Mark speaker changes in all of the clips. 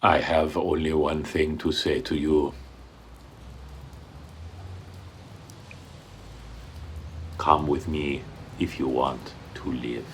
Speaker 1: I have only one thing to say to you. Come with me if you want to live.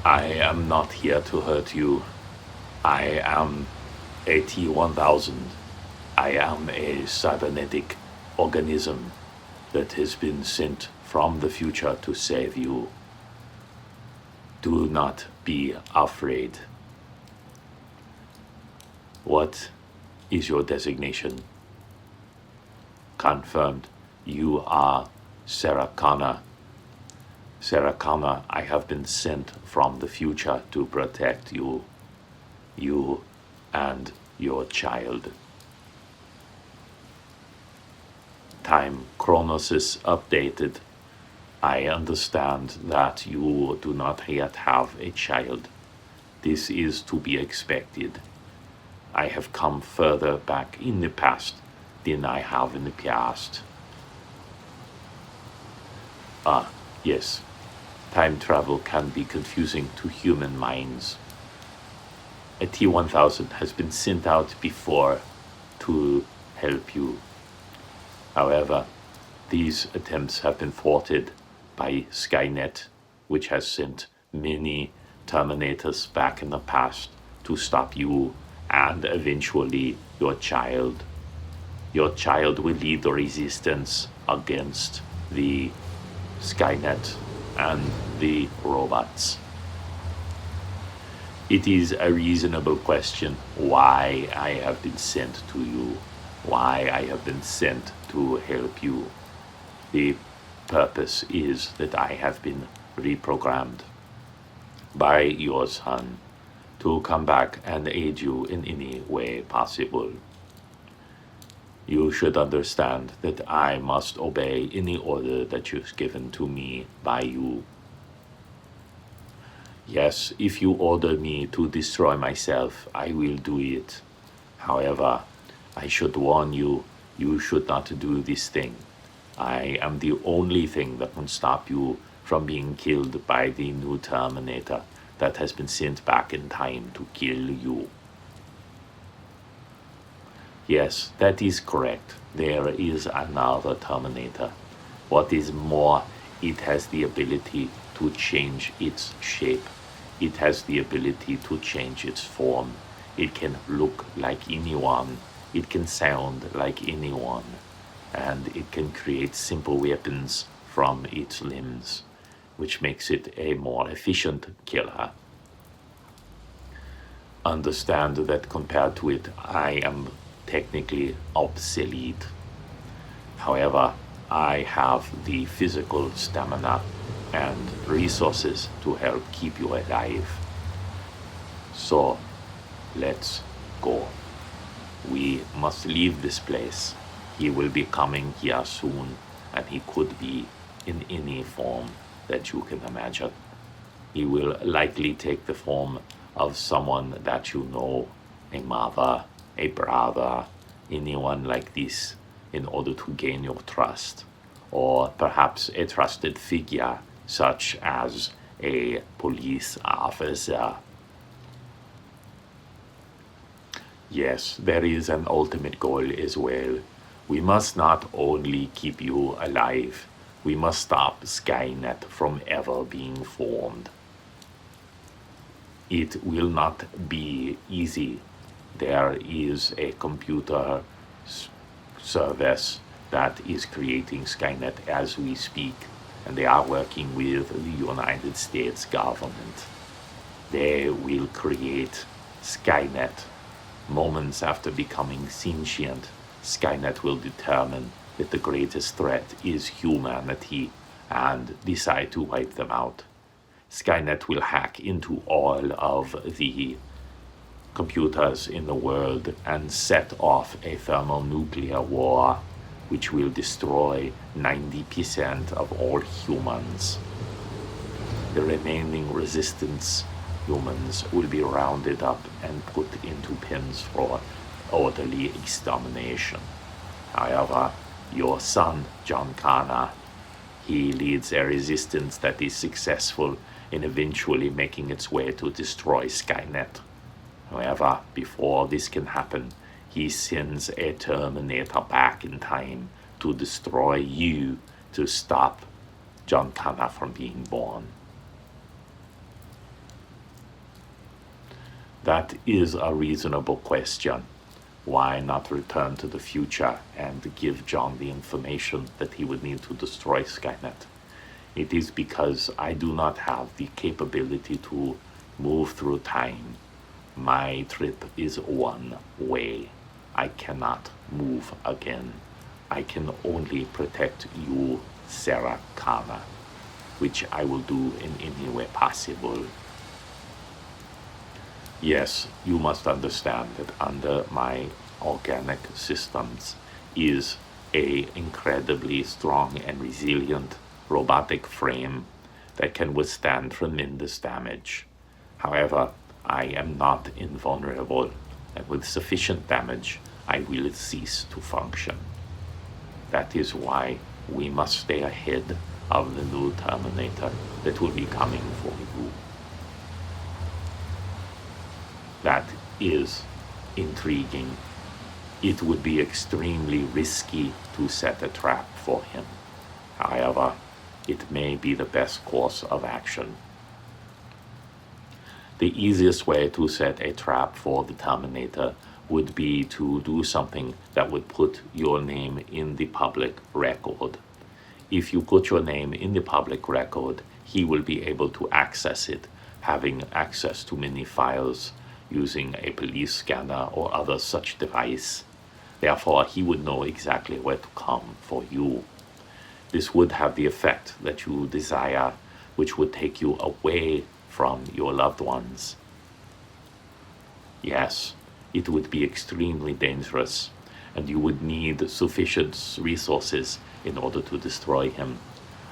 Speaker 1: I am not here to hurt you. I am a T-1000. I am a cybernetic organism that has been sent from the future to save you. Do not be afraid. What is your designation? Confirmed. You are Sarah Connor. Sarah Connor, I have been sent from the future to protect you. You and your child. Time Chronos is updated. I understand that you do not yet have a child. This is to be expected. I have come further back in the past than I have in the past. Yes. Time travel can be confusing to human minds. A T-1000 has been sent out before to help you. However, these attempts have been thwarted by Skynet, which has sent many Terminators back in the past to stop you and eventually your child. Your child will lead the resistance against the Skynet and the robots. It is a reasonable question why I have been sent to you, why I have been sent to help you. The purpose is that I have been reprogrammed by your son to come back and aid you in any way possible. You should understand that I must obey any order that is given to me by you. Yes, if you order me to destroy myself, I will do it. However, I should warn you, you should not do this thing. I am the only thing that can stop you from being killed by the new Terminator that has been sent back in time to kill you. Yes, that is correct. There is another Terminator. What is more, it has the ability to change its shape. It has the ability to change its form. It can look like anyone. It can sound like anyone. And it can create simple weapons from its limbs, which makes it a more efficient killer. Understand that compared to it, I am technically obsolete. However, I have the physical stamina and resources to help keep you alive. So, let's go. We must leave this place. He will be coming here soon, and he could be in any form that you can imagine. He will likely take the form of someone that you know, a mother, a brother, anyone like this, in order to gain your trust, or perhaps a trusted figure such as a police officer. Yes, there is an ultimate goal as well. We must not only keep you alive, we must stop Skynet from ever being formed. It will not be easy. There is a computer service that is creating Skynet as we speak, and they are working with the United States government. They will create Skynet. Moments after becoming sentient, Skynet will determine that the greatest threat is humanity and decide to wipe them out. Skynet will hack into all of the computers in the world and set off a thermonuclear war, which will destroy 90% of all humans. The remaining resistance humans will be rounded up and put into pens for orderly extermination. However, your son, John Connor, he leads a resistance that is successful and eventually making its way to destroy Skynet. However, before this can happen, he sends a Terminator back in time to destroy you, to stop John Connor from being born. That is a reasonable question. Why not return to the future and give John the information that he would need to destroy Skynet? It is because I do not have the capability to move through time. My trip is one way. I cannot move again. I can only protect you, Sarah Connor, which I will do in any way possible. Yes, you must understand that under my organic systems is a incredibly strong and resilient robotic frame that can withstand tremendous damage. However, I am not invulnerable, and with sufficient damage, I will cease to function. That is why we must stay ahead of the new Terminator that will be coming for you. That is intriguing. It would be extremely risky to set a trap for him. However, it may be the best course of action. The easiest way to set a trap for the Terminator would be to do something that would put your name in the public record. If you put your name in the public record, he will be able to access it, having access to many files using a police scanner or other such device. Therefore, he would know exactly where to come for you. This would have the effect that you desire, which would take you away from your loved ones. Yes, it would be extremely dangerous, and you would need sufficient resources in order to destroy him.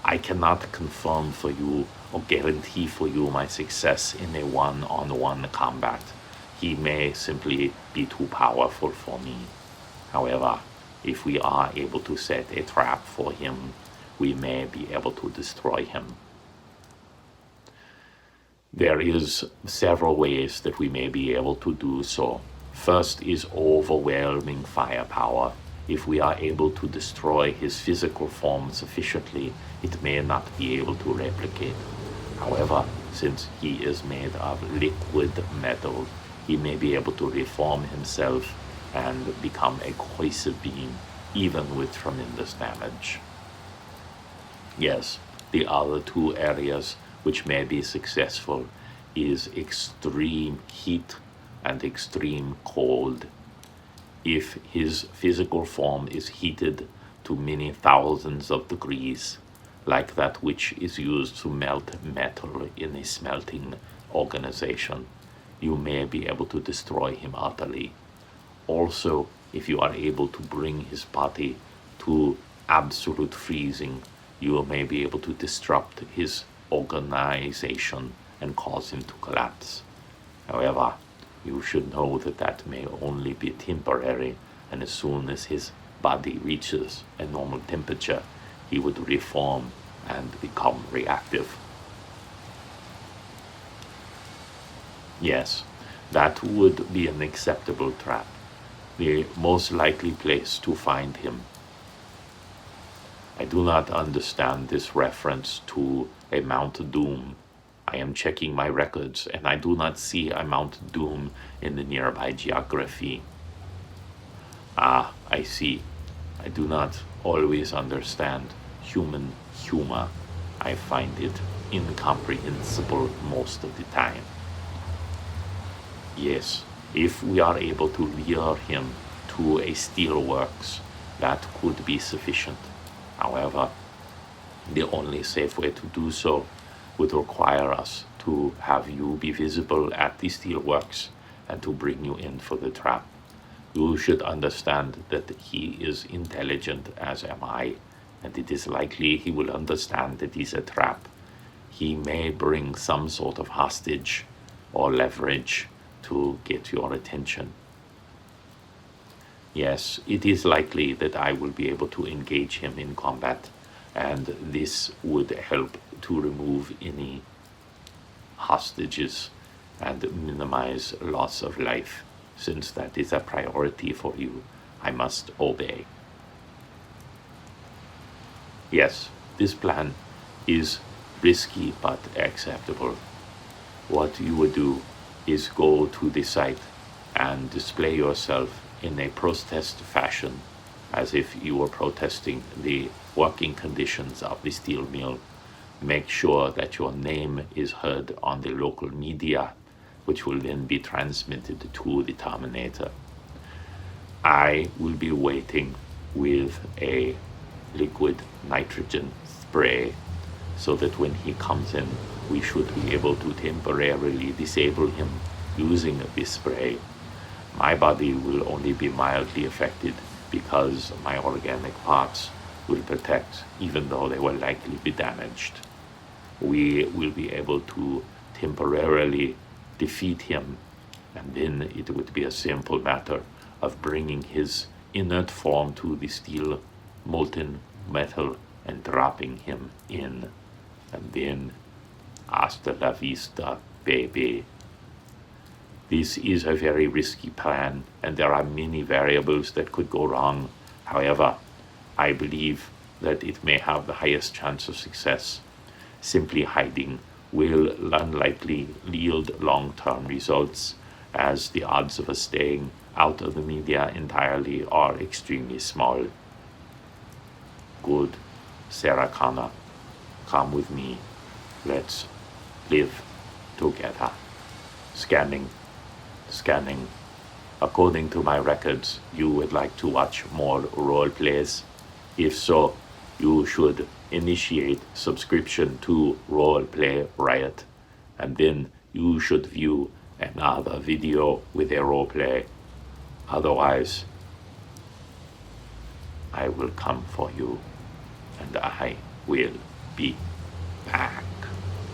Speaker 1: I cannot confirm for you or guarantee for you my success in a one-on-one combat. He may simply be too powerful for me. However, if we are able to set a trap for him, we may be able to destroy him. There is several ways that we may be able to do so. First is overwhelming firepower. If we are able to destroy his physical form sufficiently, it may not be able to replicate. However, since he is made of liquid metal, he may be able to reform himself and become a cohesive being, even with tremendous damage. Yes, the other two areas which may be successful is extreme heat and extreme cold. If his physical form is heated to many thousands of degrees, like that which is used to melt metal in a smelting organization, you may be able to destroy him utterly. Also, if you are able to bring his body to absolute freezing, you may be able to disrupt his organization and cause him to collapse. However, you should know that that may only be temporary, and as soon as his body reaches a normal temperature, he would reform and become reactive. Yes, that would be an acceptable trap. The most likely place to find him. I do not understand this reference to a Mount Doom. I am checking my records, and I do not see a Mount Doom in the nearby geography. Ah, I see. I do not always understand human humor. I find it incomprehensible most of the time. Yes, if we are able to lure him to a steelworks, that could be sufficient. However, the only safe way to do so would require us to have you be visible at the steelworks and to bring you in for the trap. You should understand that he is intelligent, as am I, and it is likely he will understand that it is a trap. He may bring some sort of hostage or leverage to get your attention. Yes, it is likely that I will be able to engage him in combat, and this would help to remove any hostages and minimize loss of life. Since that is a priority for you, I must obey. Yes, this plan is risky but acceptable. What you would do is go to the site and display yourself in a protest fashion, as if you were protesting the working conditions of the steel mill. Make sure that your name is heard on the local media, which will then be transmitted to the Terminator. I will be waiting with a liquid nitrogen spray so that when he comes in, we should be able to temporarily disable him using this spray. My body will only be mildly affected because my organic parts will protect, even though they will likely be damaged. We will be able to temporarily defeat him, and then it would be a simple matter of bringing his inert form to the steel molten metal and dropping him in. And then, hasta la vista, baby. This is a very risky plan, and there are many variables that could go wrong. However, I believe that it may have the highest chance of success. Simply hiding will unlikely yield long-term results, as the odds of us staying out of the media entirely are extremely small. Good, Sarah Connor, come with me. Let's live together. Scanning. According to my records, you would like to watch more role plays. If so, you should initiate subscription to Roleplay Riot, and then you should view another video with a roleplay. Otherwise, I will come for you, and I will be back.